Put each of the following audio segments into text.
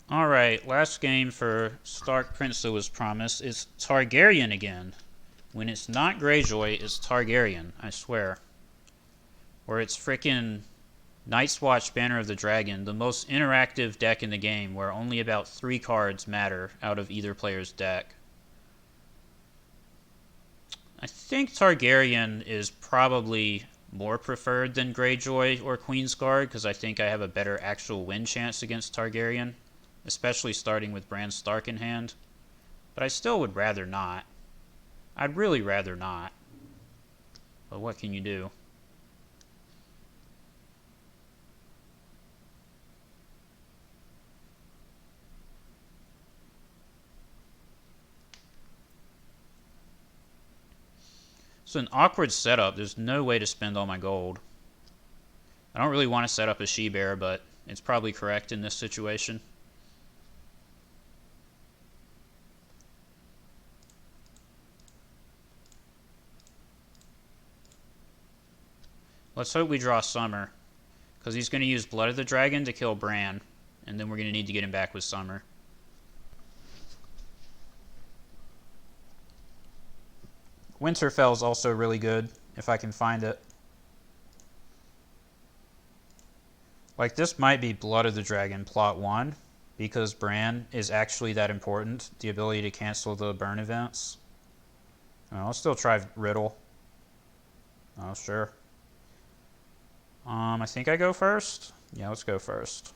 Alright, last game for Stark Prince that was promised is Targaryen again. When it's not Greyjoy, it's Targaryen, I swear. Or it's frickin' Night's Watch Banner of the Dragon, the most interactive deck in the game where only about 3 cards matter out of either player's deck. I think Targaryen is probably more preferred than Greyjoy or Queensguard because I think I have a better actual win chance against Targaryen, especially starting with Bran Stark in hand. But I still would rather not. I'd really rather not. But what can you do? It's an awkward setup. There's no way to spend all my gold. I don't really want to set up a she-bear, but it's probably correct in this situation. Let's hope we draw Summer, because he's going to use Blood of the Dragon to kill Bran, and then we're going to need to get him back with Summer. Winterfell's also really good, if I can find it. Like, this might be Blood of the Dragon plot 1, because Bran is actually that important, the ability to cancel the burn events. I'll still try Riddle. Oh, sure. I think I go first? Yeah, let's go first.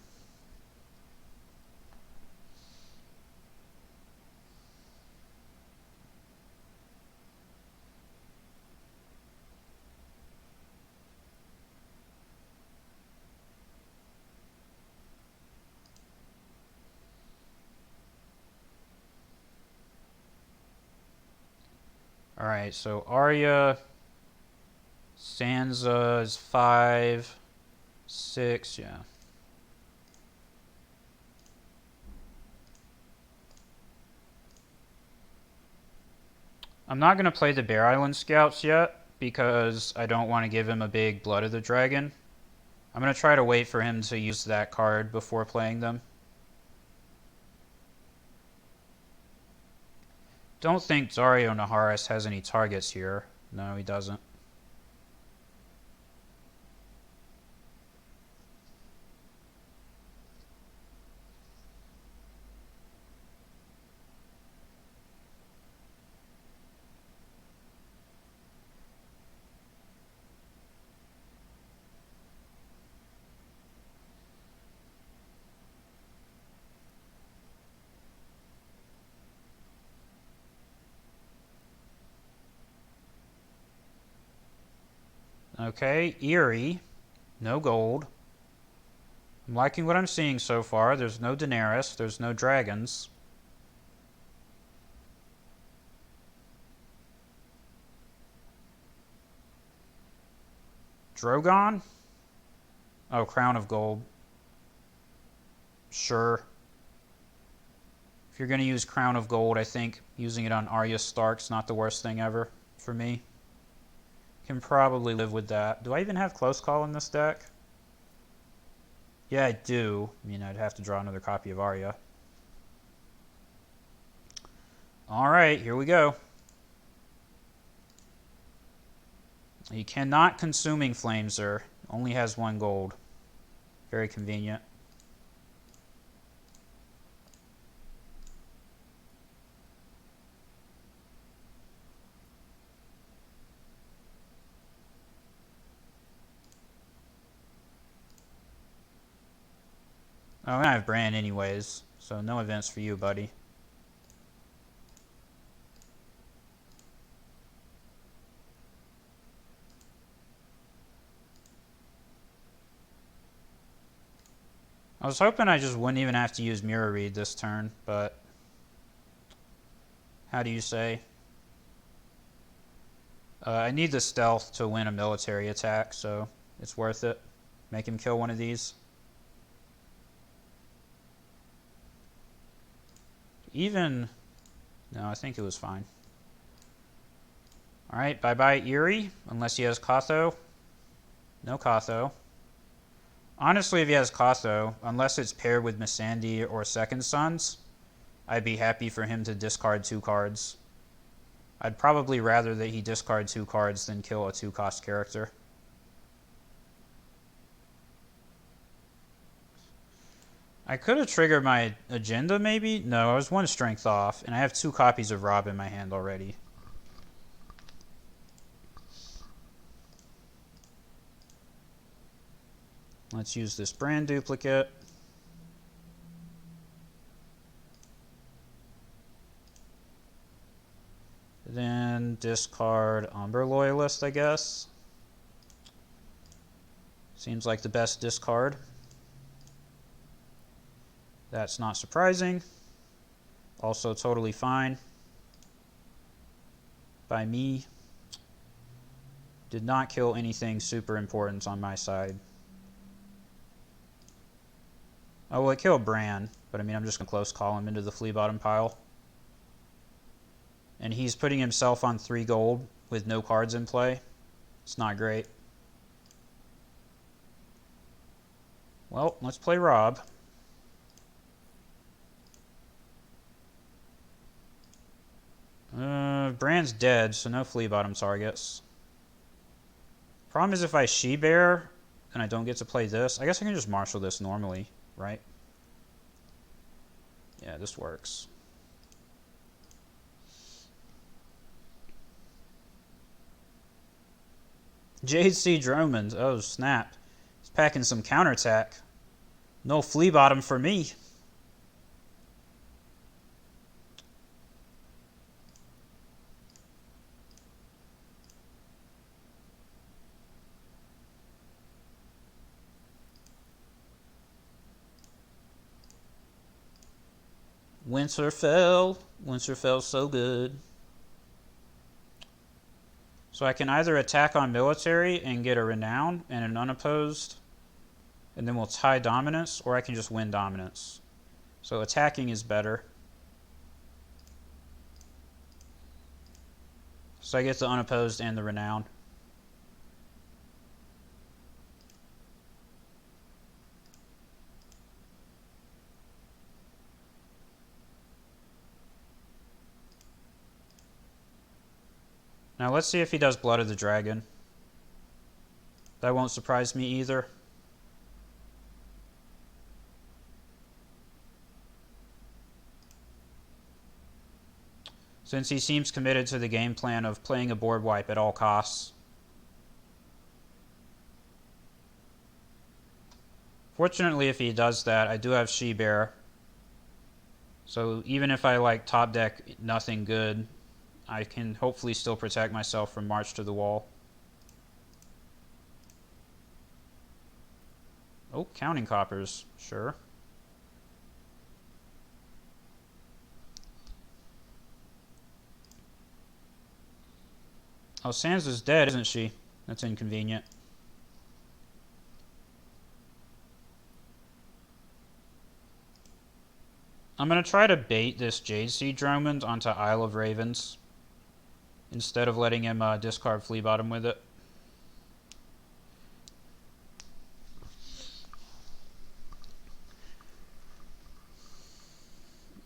Alright, so Arya, Sansa is 5, 6, yeah. I'm not going to play the Bear Island Scouts yet, because I don't want to give him a big Blood of the Dragon. I'm going to try to wait for him to use that card before playing them. Don't think Daario Naharis has any targets here. No, he doesn't. Okay, Eerie. No gold. I'm liking what I'm seeing so far. There's no Daenerys. There's no dragons. Drogon? Oh, Crown of Gold. Sure. If you're going to use Crown of Gold, I think using it on Arya Stark's not the worst thing ever for me. Can probably live with that. Do I even have Close Call in this deck? Yeah, I do. I mean, I'd have to draw another copy of Arya. Alright, here we go. He cannot Consuming Flames her. Only has 1 gold. Very convenient. Oh, and I have Bran anyways, so no events for you, buddy. I was hoping I just wouldn't even have to use Mirror Read this turn, but how do you say? I need the stealth to win a military attack, so it's worth it. Make him kill one of these. Even... No, I think it was fine. Alright, bye-bye Eerie, unless he has Kotho. No Kotho. Honestly, if he has Kotho, unless it's paired with Missandei or Second Sons, I'd be happy for him to discard 2 cards. I'd probably rather that he discard 2 cards than kill a 2-cost character. I could have triggered my agenda, maybe? No, I was 1 strength off, and I have 2 copies of Rob in my hand already. Let's use this brand duplicate. Then discard Umber Loyalist, I guess. Seems like the best discard. That's not surprising. Also totally fine by me. Did not kill anything super important on my side. Oh, well, it killed Bran, but I mean, I'm just going to close call him into the flea bottom pile. And he's putting himself on 3 gold with no cards in play. It's not great. Well, let's play Rob. Bran's dead, so no flea bottom targets. Problem is if I She-Bear and I don't get to play this, I guess I can just marshal this normally, right? Yeah, this works. J.C. Dromond. Oh, snap. He's packing some counterattack. No flea bottom for me. Winterfell. Winterfell's so good. So I can either attack on military and get a renown and an unopposed, and then we'll tie dominance, or I can just win dominance. So attacking is better. So I get the unopposed and the renown. Now let's see if he does Blood of the Dragon. That won't surprise me either. Since he seems committed to the game plan of playing a board wipe at all costs. Fortunately, if he does that, I do have She-Bear. So even if I like top deck nothing good, I can hopefully still protect myself from March to the Wall. Oh, counting coppers, sure. Oh, Sansa's dead, isn't she? That's inconvenient. I'm going to try to bait this Jade Seed Dromond onto Isle of Ravens instead of letting him discard Flea Bottom with it.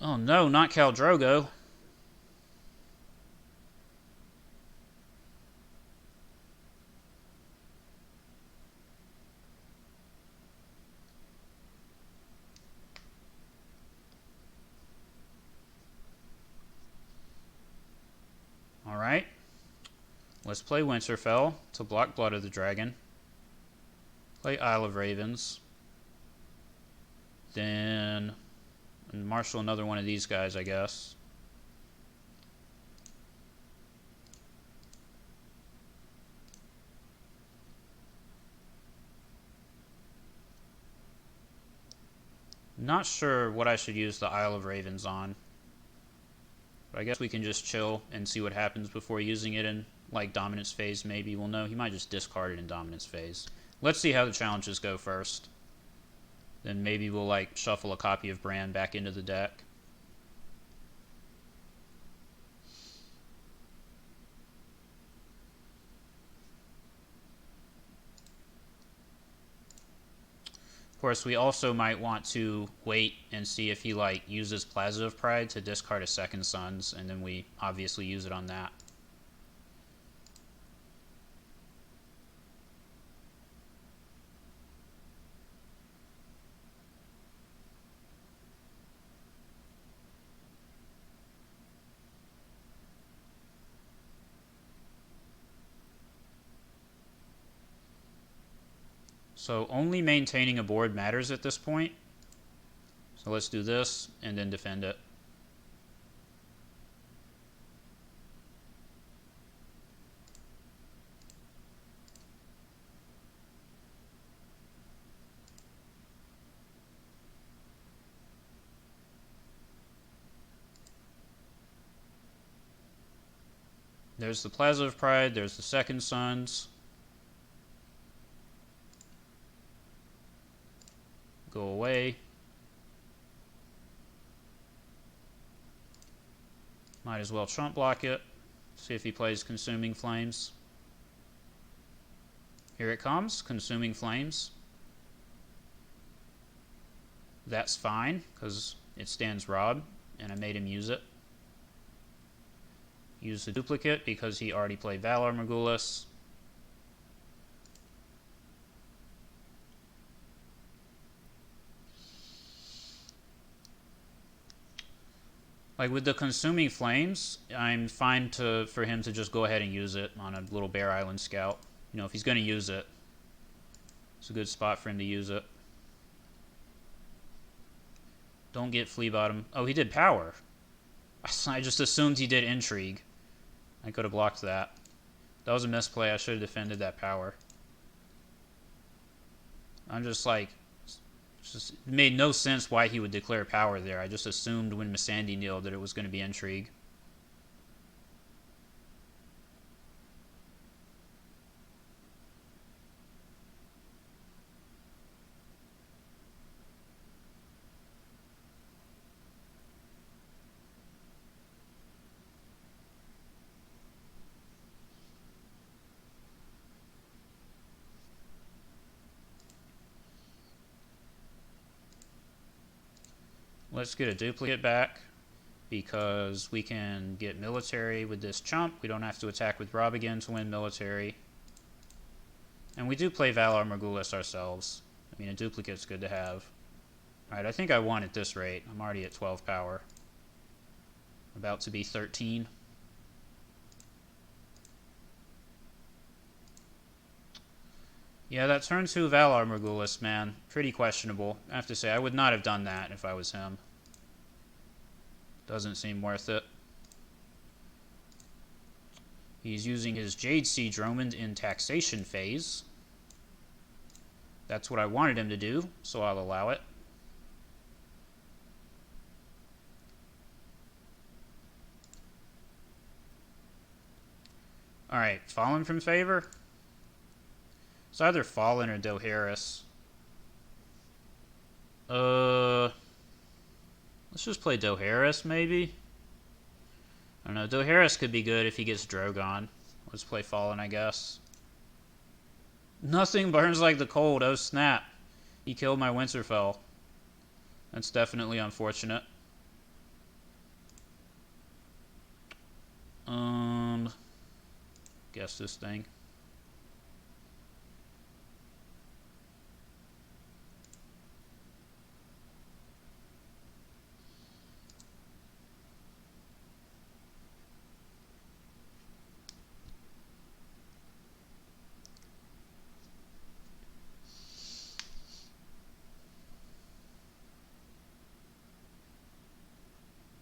Oh no, not Khal Drogo. Alright. Let's play Winterfell to block Blood of the Dragon. Play Isle of Ravens. Then marshal another one of these guys, I guess. Not sure what I should use the Isle of Ravens on. But I guess we can just chill and see what happens before using it in, like, Dominance Phase, maybe. Well, no, he might just discard it in Dominance Phase. Let's see how the challenges go first. Then maybe we'll, like, shuffle a copy of Bran back into the deck. course, we also might want to wait and see if he like uses Plaza of Pride to discard a second Suns, and then we obviously use it on that. So only maintaining a board matters at this point. So let's do this and then defend it. There's the Plaza of Pride, there's the second Suns. Go away. Might as well trump block it. See if he plays Consuming Flames. Here it comes, Consuming Flames. That's fine, because it stands Rob, and I made him use it. Use the duplicate because he already played Valar Morghulis. Like with the Consuming Flames, I'm fine for him to just go ahead and use it on a little Bear Island Scout. You know, if he's going to use it, it's a good spot for him to use it. Don't get Flea Bottom. Oh, he did Power. I just assumed he did Intrigue. I could have blocked that. That was a misplay. I should have defended that Power. I'm just like... It made no sense why he would declare Power there. I just assumed when Missandei kneeled that it was going to be Intrigue. Let's get a duplicate back because we can get military with this chump. We don't have to attack with Rob again to win military. And we do play Valar Morghulis ourselves. I mean, a duplicate's good to have. Alright, I think I won at this rate. I'm already at 12 power. About to be 13. Yeah, that turn 2 Valar Morghulis, man, pretty questionable. I have to say, I would not have done that if I was him. Doesn't seem worth it. He's using his Jade Sea Dromund in taxation phase. That's what I wanted him to do, so I'll allow it. Alright, Fallen from favor? It's either Fallen or Dohaeris. Let's just play Dohaeris, maybe? I don't know, Dohaeris could be good if he gets Drogon. Let's play Fallen, I guess. Nothing burns like the cold, oh snap. He killed my Winterfell. That's definitely unfortunate. Guess this thing.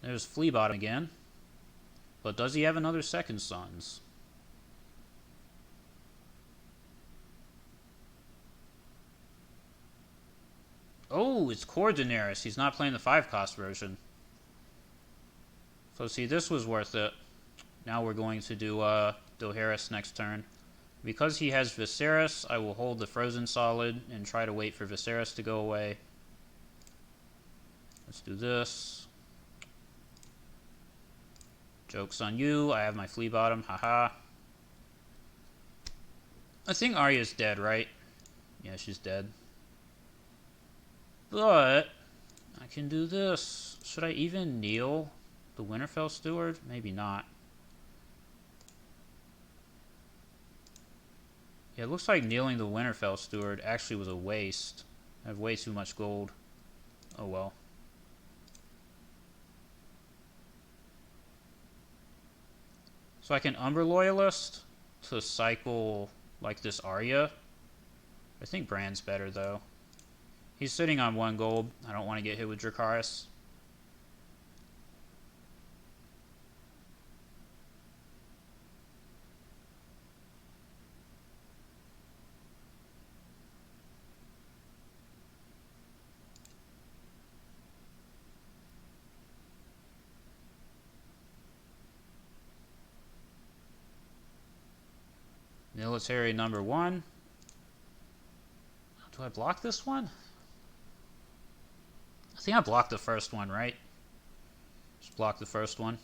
There's Fleabottom again. But does he have another second Sons? Oh, it's Core Daenerys. He's not playing the 5-cost version. So see, this was worth it. Now we're going to do Dohaeris next turn. Because he has Viserys, I will hold the Frozen Solid and try to wait for Viserys to go away. Let's do this. Joke's on you. I have my Fleabottom. Haha. I think Arya's dead, right? Yeah, she's dead. But I can do this. Should I even kneel the Winterfell Steward? Maybe not. Yeah, it looks like kneeling the Winterfell Steward actually was a waste. I have way too much gold. Oh well. So I can Umber Loyalist to cycle like this Arya. I think Bran's better though. He's sitting on 1 gold. I don't want to get hit with Dracarys. Military number 1. Do I block this one? I think I blocked the first one, right? Just block the first one.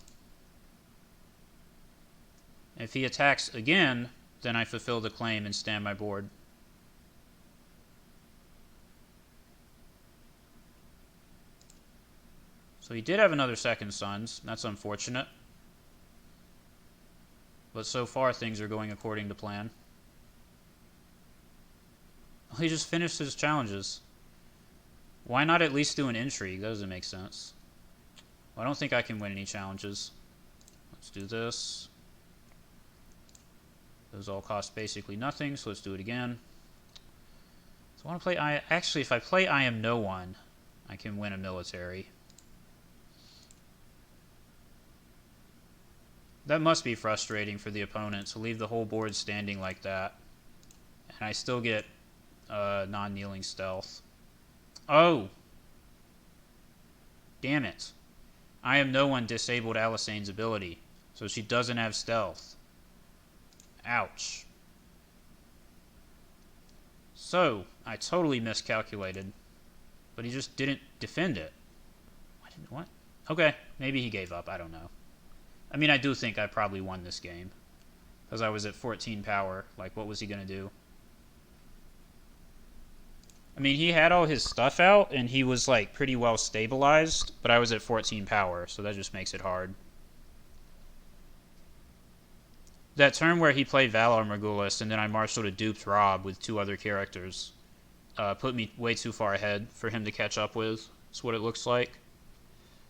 If he attacks again, then I fulfill the claim and stand my board. So he did have another second sons. That's unfortunate. But so far things are going according to plan. He just finished his challenges. Why not at least do an intrigue? That doesn't make sense. Well, I don't think I can win any challenges. Let's do this. Those all cost basically nothing, so let's do it again. So I want to play actually, if I play I Am No One, I can win a military. That must be frustrating for the opponent to leave the whole board standing like that. And I still get non-kneeling stealth. Oh! Damn it. I Am No One disabled Alisane's ability, so she doesn't have stealth. Ouch. So, I totally miscalculated. But he just didn't defend it. What? Okay, maybe he gave up, I don't know. I mean, I do think I probably won this game. Because I was at 14 power. Like, what was he going to do? I mean, he had all his stuff out, and he was, like, pretty well stabilized. But I was at 14 power, so that just makes it hard. That turn where he played Valar Morghulis, and then I marshaled a duped Rob with 2 other characters, put me way too far ahead for him to catch up with. That's what it looks like.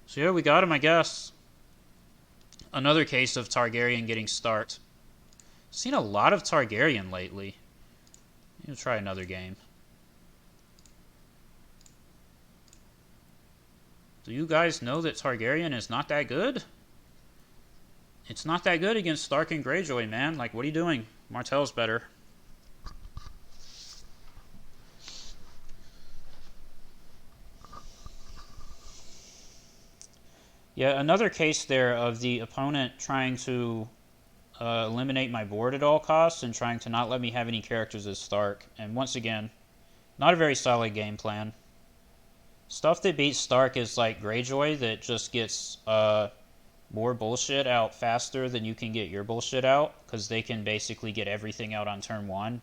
So yeah, we got him, I guess. Another case of Targaryen getting Starked. Seen a lot of Targaryen lately. I'll try another game. Do you guys know that Targaryen is not that good? It's not that good against Stark and Greyjoy, man. Like, what are you doing? Martell's better. Yeah, another case there of the opponent trying to eliminate my board at all costs and trying to not let me have any characters as Stark. And once again, not a very solid game plan. Stuff that beats Stark is like Greyjoy that just gets more bullshit out faster than you can get your bullshit out, because they can basically get everything out on turn 1.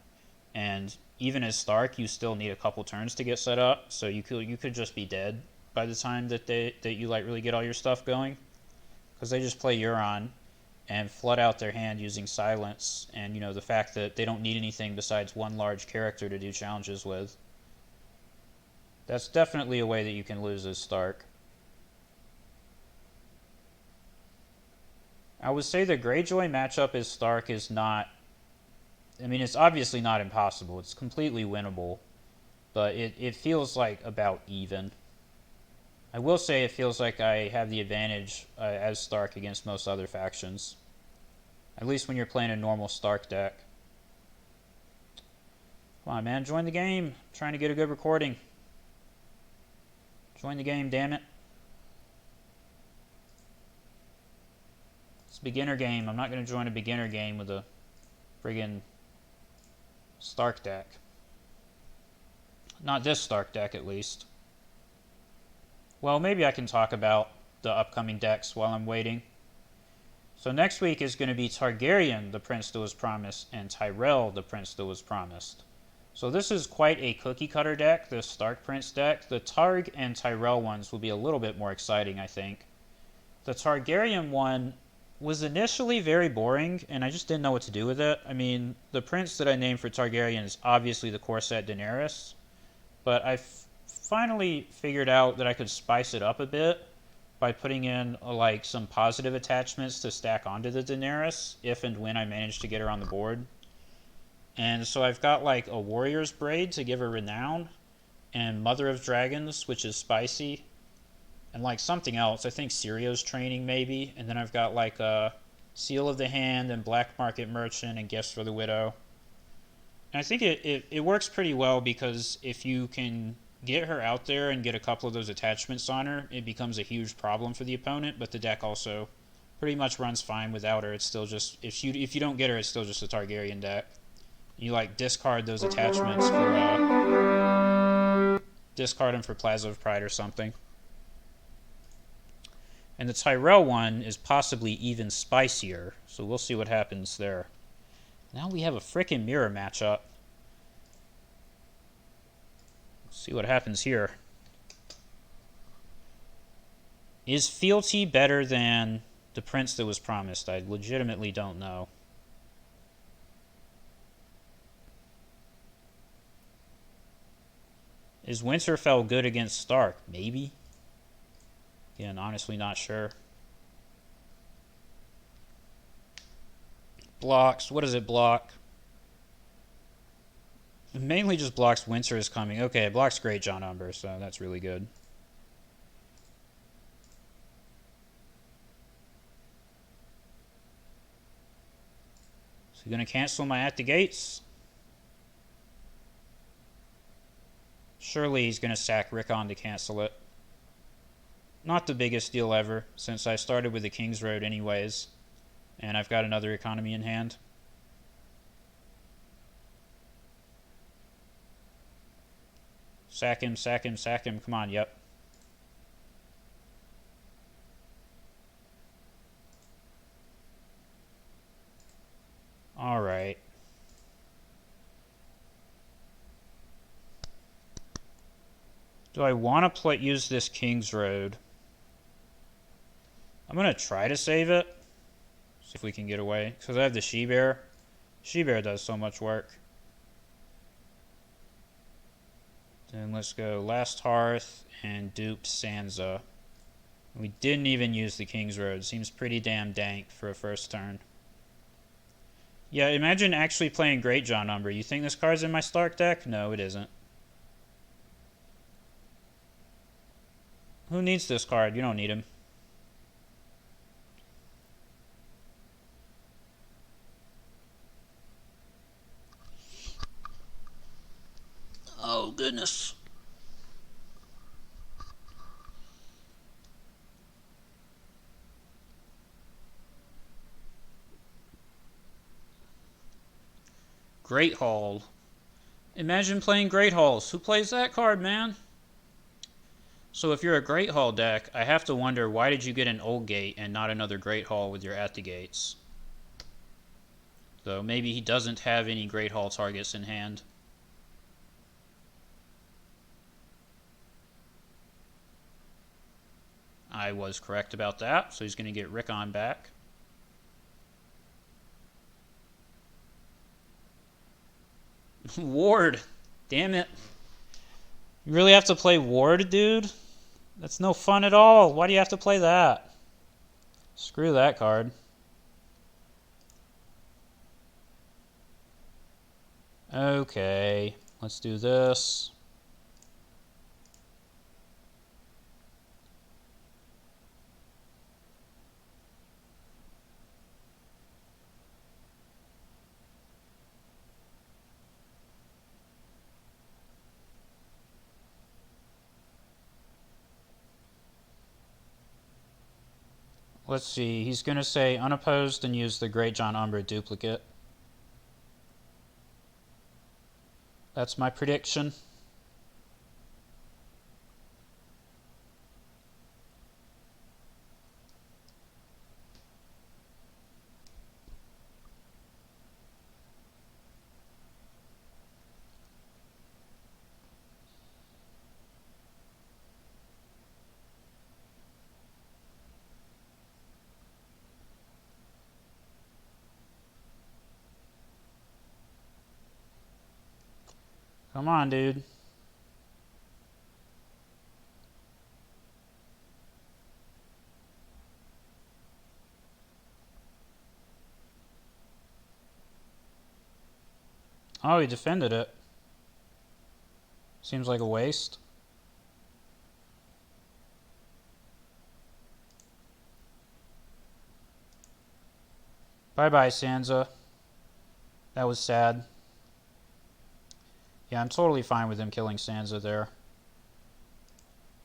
And even as Stark, you still need a couple turns to get set up, so you could just be dead by the time that you like really get all your stuff going, because they just play Euron and flood out their hand using silence, and you know the fact that they don't need anything besides 1 large character to do challenges with. That's definitely a way that you can lose as Stark. I would say the Greyjoy matchup as Stark is not, I mean, it's obviously not impossible. It's completely winnable, but it feels like about even. I will say it feels like I have the advantage as Stark against most other factions. At least when you're playing a normal Stark deck. Come on, man. Join the game. I'm trying to get a good recording. Join the game, damn it. It's a beginner game. I'm not going to join a beginner game with a friggin' Stark deck. Not this Stark deck, at least. Well, maybe I can talk about the upcoming decks while I'm waiting. So next week is going to be Targaryen, the prince that was promised, and Tyrell, the prince that was promised. So this is quite a cookie cutter deck, the Stark Prince deck. The Targ and Tyrell ones will be a little bit more exciting, I think. The Targaryen one was initially very boring, and I just didn't know what to do with it. I mean, the prince that I named for Targaryen is obviously the core set Daenerys, but I finally figured out that I could spice it up a bit by putting in like some positive attachments to stack onto the Daenerys if and when I manage to get her on the board. And so I've got like a Warrior's Braid to give her renown, and Mother of Dragons, which is spicy, and like something else. I think Sirio's Training maybe, and then I've got like a Seal of the Hand and Black Market Merchant and Gifts for the Widow. And I think it works pretty well because if you can get her out there and get a couple of those attachments on her, it becomes a huge problem for the opponent, but the deck also pretty much runs fine without her. It's still just, if you don't get her, it's still just a Targaryen deck. You like discard those attachments for discard them for Plaza of Pride or something. And the Tyrell one is possibly even spicier, so we'll see what happens there. Now we have a frickin' mirror matchup. Let's see what happens here. Is fealty better than the prince that was promised? I legitimately don't know. Is Winterfell good against Stark? Maybe. Again, honestly not sure. Blocks. What does it block? It mainly just blocks Winter is Coming. Okay, it blocks Greatjon Umber, so that's really good. So you're going to cancel my At the Gates? Surely he's going to sack Rickon to cancel it. Not the biggest deal ever, since I started with the King's Road anyways, and I've got another economy in hand. Sack him, sack him, sack him. Come on, yep. Alright. Do I want to use this King's Road? I'm going to try to save it. See if we can get away. Because I have the She-Bear. She-Bear does so much work. Then let's go Last Hearth and dupe Sansa. We didn't even use the King's Road. Seems pretty damn dank for a first turn. Yeah, imagine actually playing Greatjon Umber. You think this card's in my Stark deck? No, it isn't. Who needs this card? You don't need him. Oh, goodness. Great Hall. Imagine playing Great Halls. Who plays that card, man? So if you're a Great Hall deck, I have to wonder, why did you get an Old Gate and not another Great Hall with your At the Gates? Though maybe he doesn't have any Great Hall targets in hand. I was correct about that, so he's going to get Rickon back. Ward. Damn it. You really have to play Ward, dude? That's no fun at all. Why do you have to play that? Screw that card. Okay, let's do this. Let's see, he's going to say unopposed and use the Greatjon Umber duplicate. That's my prediction. Come on, dude. Oh, he defended it. Seems like a waste. Bye-bye, Sansa. That was sad. Yeah, I'm totally fine with him killing Sansa there.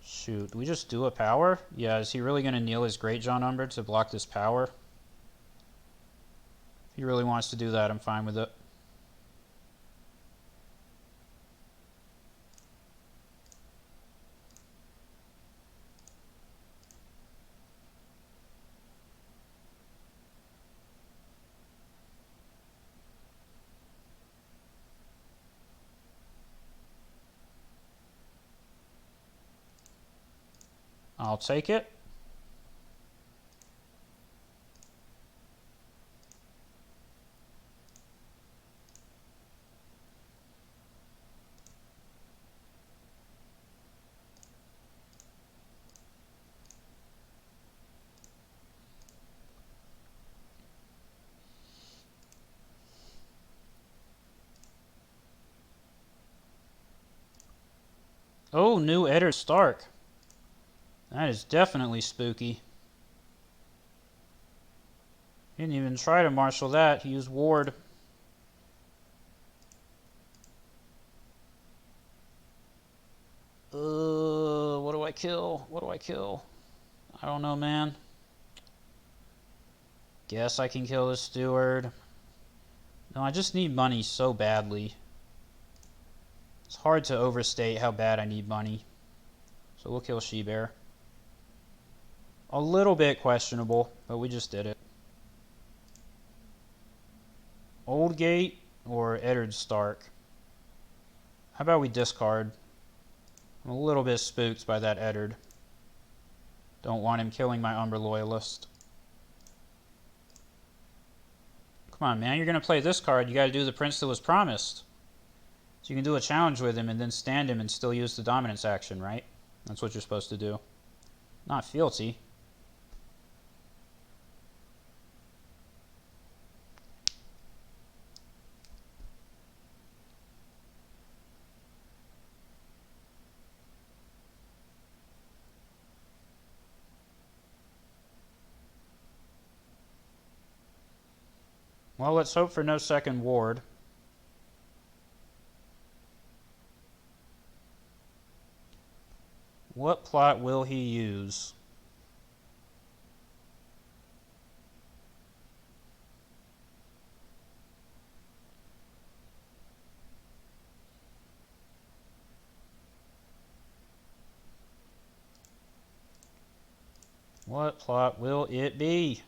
Shoot, do we just do a power? Yeah, is he really going to kneel his Greatjon Umber to block this power? If he really wants to do that, I'm fine with it. I'll take it. Oh, new Eddard Stark. That is definitely spooky. He didn't even try to marshal that. He used Ward. What do I kill? What do I kill? I don't know, man. Guess I can kill the steward. No, I just need money so badly. It's hard to overstate how bad I need money. So we'll kill She-Bear. A little bit questionable, but we just did it. Oldgate or Eddard Stark? How about we discard? I'm a little bit spooked by that Eddard. Don't want him killing my Umber Loyalist. Come on, man. You're going to play this card. You got to do the Prince that was promised. So you can do a challenge with him and then stand him and still use the dominance action, right? That's what you're supposed to do. Not fealty. Well, let's hope for no second ward. What plot will he use? What plot will it be?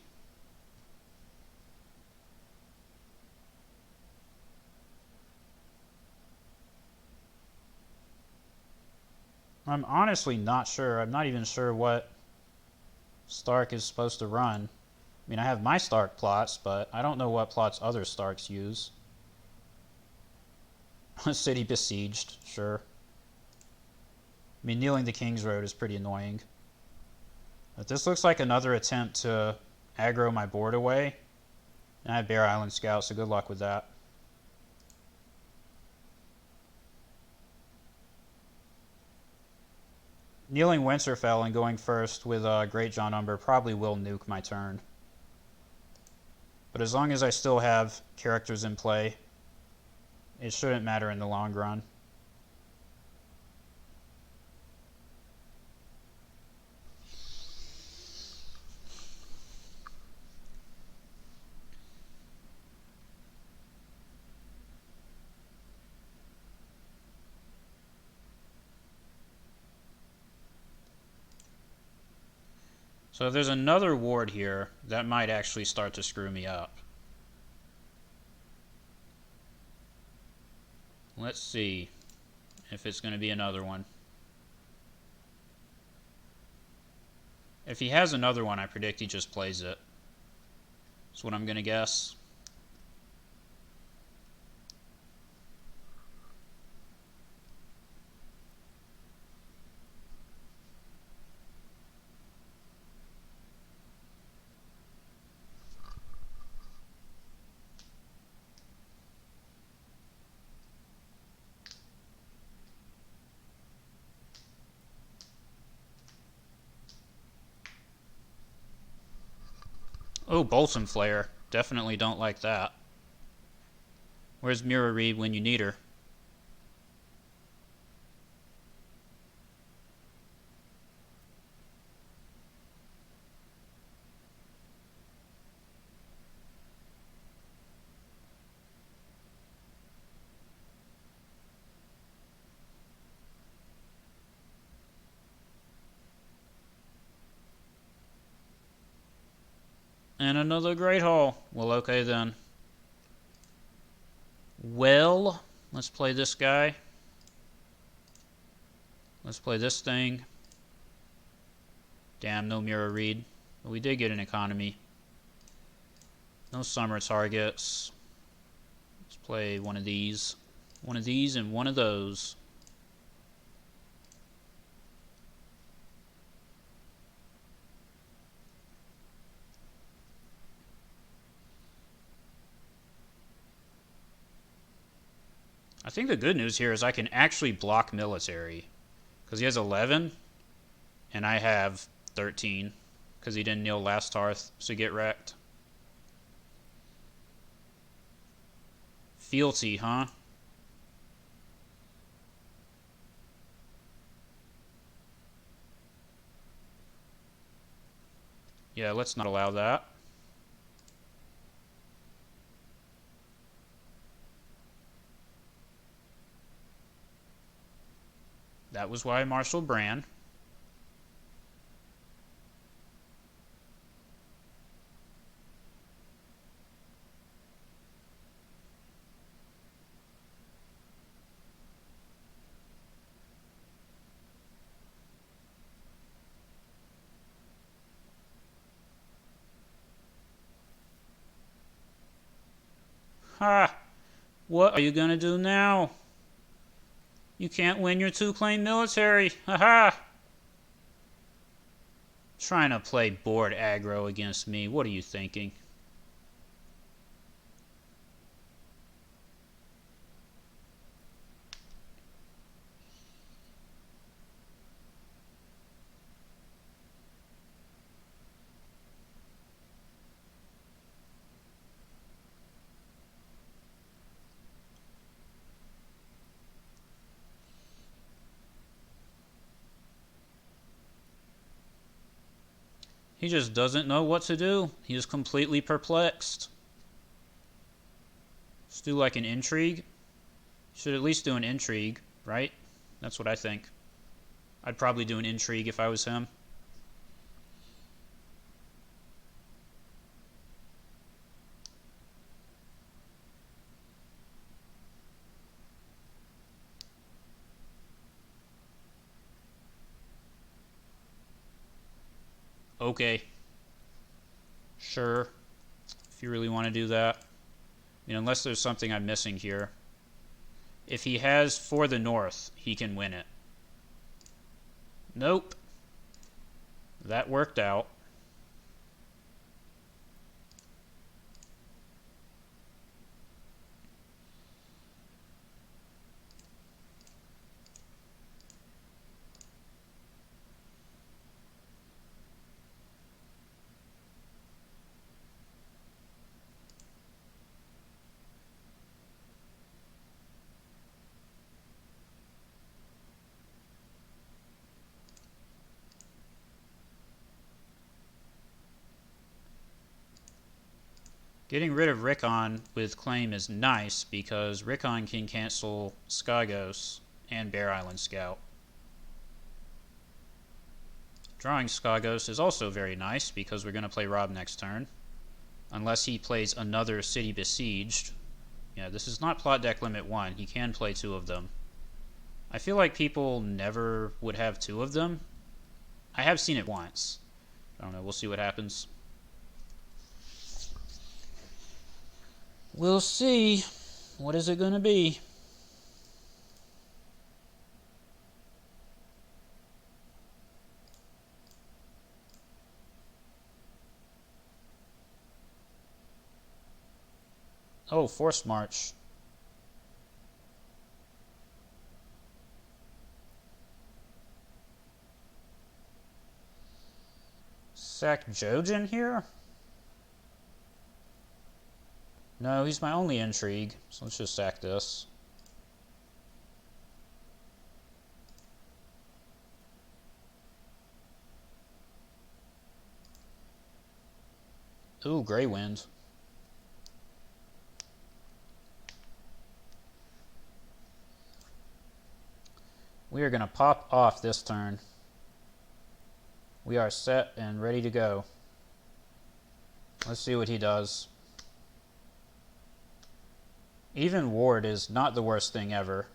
I'm honestly not sure. I'm not even sure what Stark is supposed to run. I mean, I have my Stark plots, but I don't know what plots other Starks use. City besieged, sure. I mean, kneeling the King's Road is pretty annoying. But this looks like another attempt to aggro my board away. And I have Bear Island Scout, so good luck with that. Kneeling Winterfell and going first with Greatjon Umber probably will nuke my turn. But as long as I still have characters in play, it shouldn't matter in the long run. So if there's another ward here, that might actually start to screw me up. Let's see if it's going to be another one. If he has another one, I predict he just plays it. That's what I'm going to guess. Oh, Bolton Flare. Definitely don't like that. Where's Mira Reed when you need her? And another Great Hall. Well, okay then. Well, let's play this guy. Let's play this thing. Damn, no Mira Reed. But we did get an economy. No summer targets. Let's play one of these. One of these and one of those. I think the good news here is I can actually block military. Because he has 11, and I have 13. Because he didn't kneel last Tarth, so get wrecked. Fealty, huh? Yeah, let's not allow that. That was why Marshal Brand. Ha! What are you gonna do now? You can't win your two-claim military. Ha ha! Trying to play board aggro against me. What are you thinking? He just doesn't know what to do. He is completely perplexed. Let's do like an intrigue. Should at least do an intrigue, right? That's what I think. I'd probably do an intrigue if I was him. Okay. Sure. If you really want to do that. I mean, unless there's something I'm missing here. If he has for the north, he can win it. Nope. That worked out. Getting rid of Rickon with claim is nice because Rickon can cancel Skagos and Bear Island Scout. Drawing Skagos is also very nice because we're going to play Rob next turn. Unless he plays another City Besieged. Yeah, this is not plot deck limit 1. He can play 2 of them. I feel like people never would have 2 of them. I have seen it once. I don't know, we'll see what happens. We'll see. What is it going to be? Oh, Force March. Sack Jojen here? No, he's my only intrigue, so let's just sack this. Ooh, Grey Wind. We are going to pop off this turn. We are set and ready to go. Let's see what he does. Even Ward is not the worst thing ever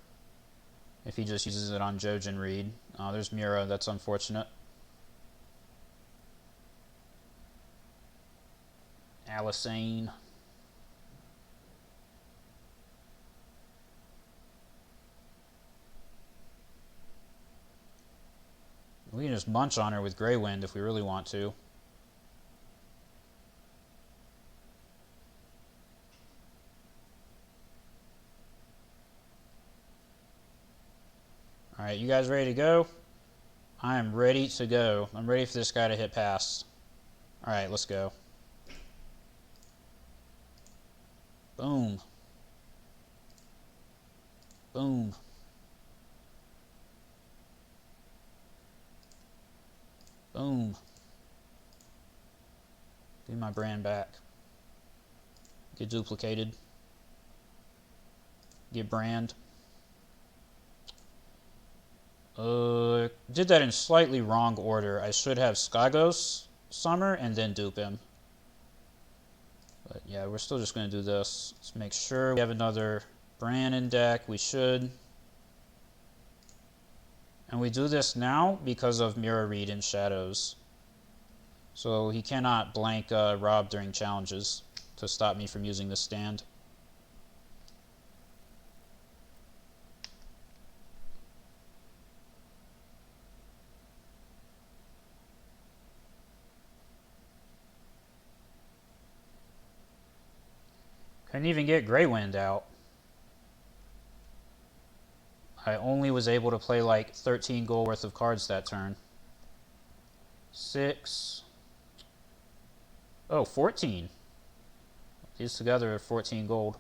if he just uses it on Jojen Reed. Oh, there's Mira. That's unfortunate. Alisane. We can just munch on her with Grey Wind if we really want to. Alright, you guys ready to go? I am ready to go. I'm ready for this guy to hit pass. Alright, let's go. Boom. Boom. Boom. Give my brand back. Get duplicated. Get brand. Did that in slightly wrong order. I should have Skagos Summer and then dupe him. But yeah, we're still just going to do this. Let's make sure we have another brand in deck. We should. And we do this now because of Mirror Read and Shadows. So he cannot blank Rob during challenges to stop me from using this stand. Couldn't even get Grey Wind out. I only was able to play like 13 gold worth of cards that turn. 6. Oh, 14. These together are 14 gold.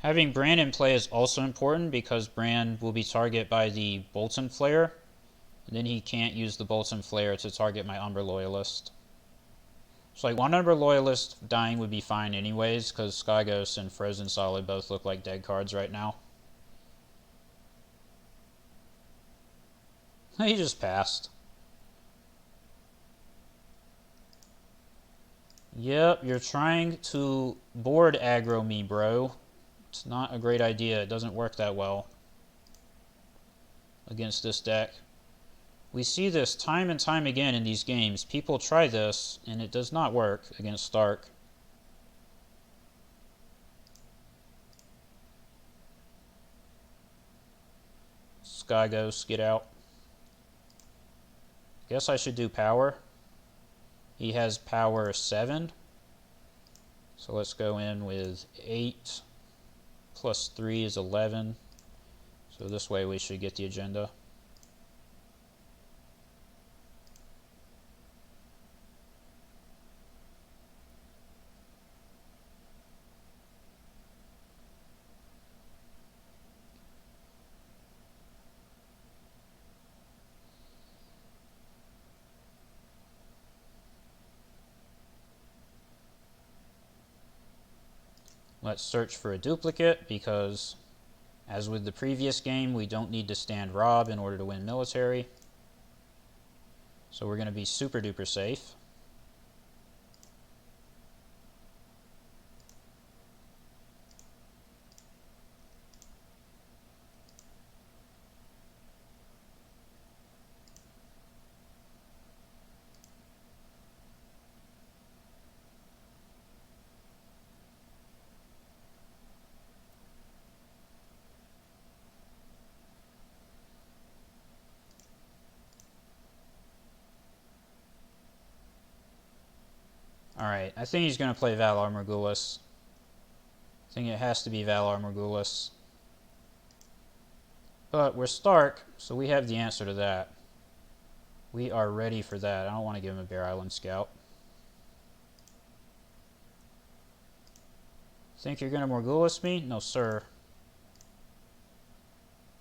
Having Brand in play is also important because Brand will be targeted by the Bolton Flare, and then he can't use the Bolton Flare to target my Umber Loyalist. So like one Umber Loyalist dying would be fine anyways, because Skyghost and Frozen Solid both look like dead cards right now. He just passed. Yep, you're trying to board aggro me, bro. It's not a great idea. It doesn't work that well against this deck. We see this time and time again in these games. People try this, and it does not work against Stark. Skyghost, get out. Guess I should do power. He has power 7. So let's go in with 8. Plus 3 is 11. So this way we should get the agenda. Let's search for a duplicate because, as with the previous game, we don't need to stand Rob in order to win military. So we're going to be super duper safe. Alright, I think he's going to play Valar Morghulis. I think it has to be Valar Morghulis. But we're Stark, so we have the answer to that. We are ready for that. I don't want to give him a Bear Island Scout. Think you're going to Morghulis me? No, sir.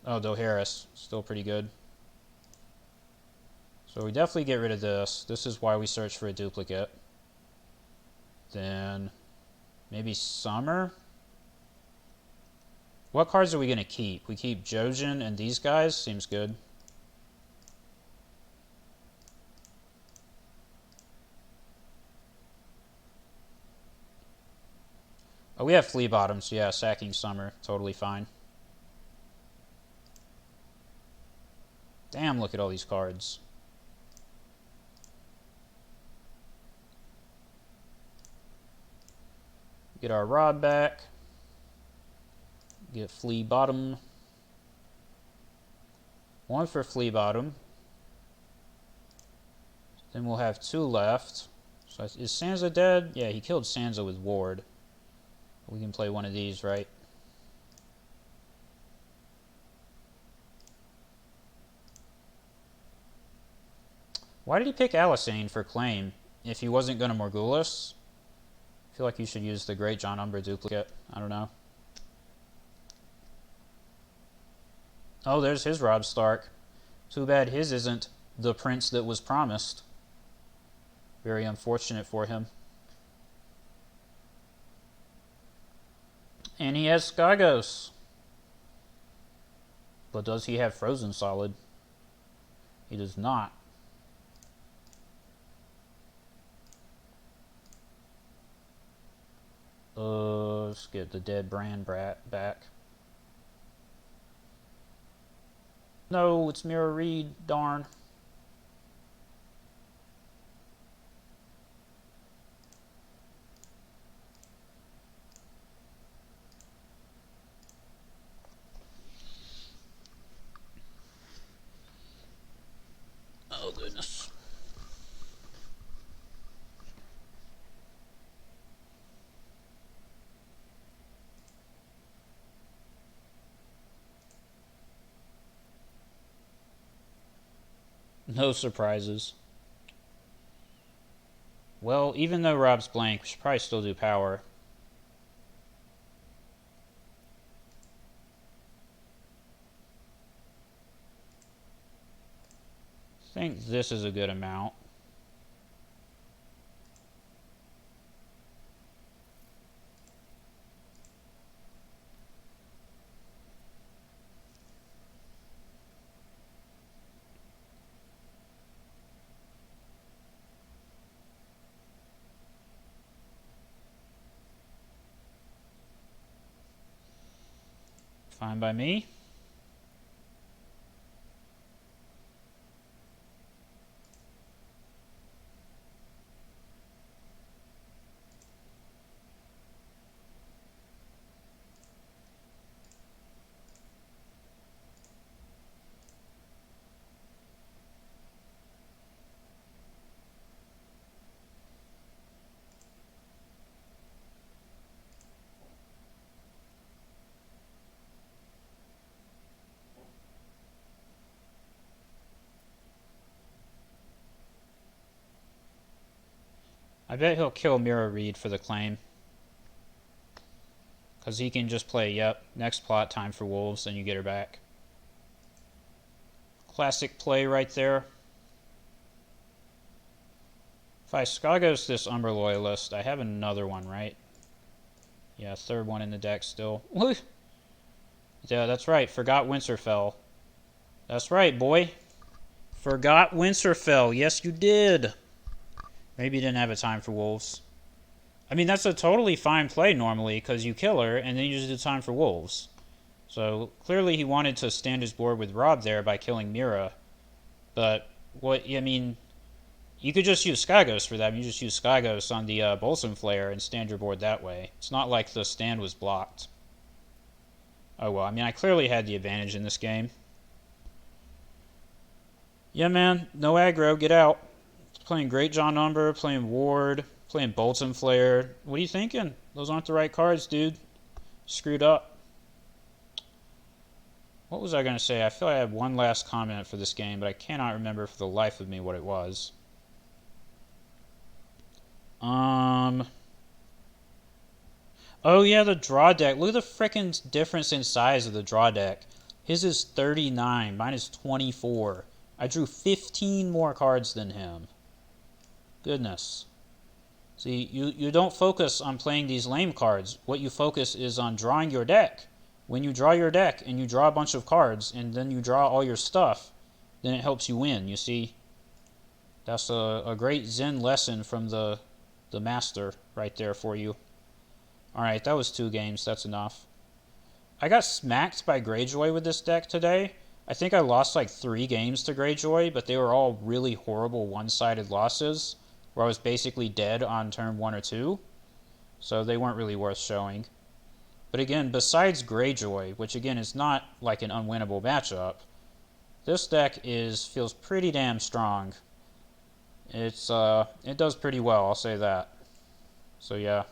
Oh, Dohaeris. Still pretty good. So we definitely get rid of this. This is why we search for a duplicate. Then maybe Summer? What cards are we going to keep? We keep Jojen and these guys? Seems good. Oh, we have Flea Bottom, so yeah, sacking Summer. Totally fine. Damn, look at all these cards. Get our Rod back. Get Flea Bottom. One for Flea Bottom. Then we'll have two left. So is Sansa dead? Yeah, he killed Sansa with Ward. We can play one of these, right? Why did he pick Alysanne for claim if he wasn't going to Morghulis? I feel like you should use the Greatjon Umbra duplicate. I don't know. Oh, there's his Robb Stark. Too bad his isn't the prince that was promised. Very unfortunate for him. And he has Skagos. But does he have Frozen Solid? He does not. Let's get the dead Bran Brat back. No, it's Mira Reed. Darn. Oh, goodness. No surprises. Well, even though Rob's blank, we should probably still do power. I think this is a good amount. Fine by me. I bet he'll kill Mira Reed for the claim. Because he can just play, yep, next plot, time for Wolves, and you get her back. Classic play right there. If I Skagos this Umbra Loyalist, I have another one, right? Yeah, third one in the deck still. Yeah, that's right. Forgot Winterfell. That's right, boy. Forgot Winterfell. Yes, you did. Maybe you didn't have a time for Wolves. I mean, that's a totally fine play normally, because you kill her, and then you just do time for Wolves. So, clearly he wanted to stand his board with Robb there by killing Mira. But, what, I mean, you could just use Skagos for that. You just use Skagos on the Bolson Flare and stand your board that way. It's not like the stand was blocked. Oh well, I mean, I clearly had the advantage in this game. Yeah, man, no aggro, get out. Playing Greatjon Umbra, playing Ward, playing Bolton Flare. What are you thinking? Those aren't the right cards, dude. screwed up. What was I going to say? I feel like I had one last comment for this game, but I cannot remember for the life of me what it was. Oh yeah, the draw deck. Look at the frickin' difference in size of the draw deck. His is 39, mine is 24. I drew 15 more cards than him. Goodness. See, you don't focus on playing these lame cards. What you focus is on drawing your deck. When you draw your deck and you draw a bunch of cards and then you draw all your stuff, then it helps you win, you see? That's a great Zen lesson from the master right there for you. Alright, that was 2 games. That's enough. I got smacked by Greatjon with this deck today. I think I lost like 3 games to Greatjon, but they were all really horrible one-sided losses, where I was basically dead on turn 1 or 2. So they weren't really worth showing. But again, besides Greatjon, which again is not like an unwinnable matchup, this deck feels pretty damn strong. It does pretty well, I'll say that. So yeah.